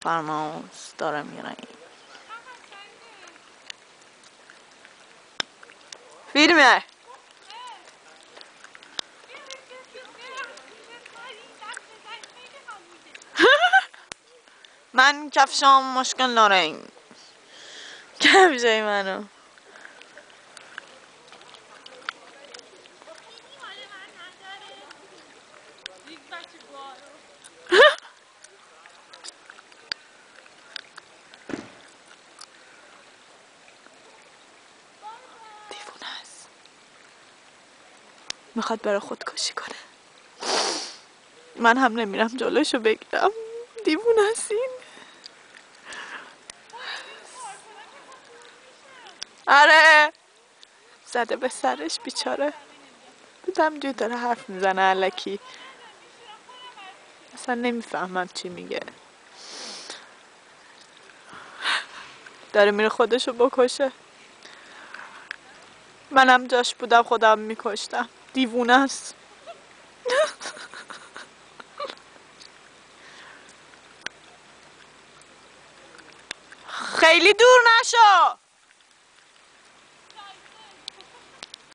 فرماس داره میره. فیلمه من کفشام مشکل داره. کفشای منو دیوونه است، میخواد بره خودکشی کنه. من هم نمیرم جلوشو بگیرم. دیوونه است این. آره زده به سرش بیچاره. بودم جو داره حرف میزنه الکی، اصلا نمیفهمم چی میگه. داره میره خودشو بکشه. منم جاش بودم خودم میکشتم. دیوونه است. خیلی دور نشو.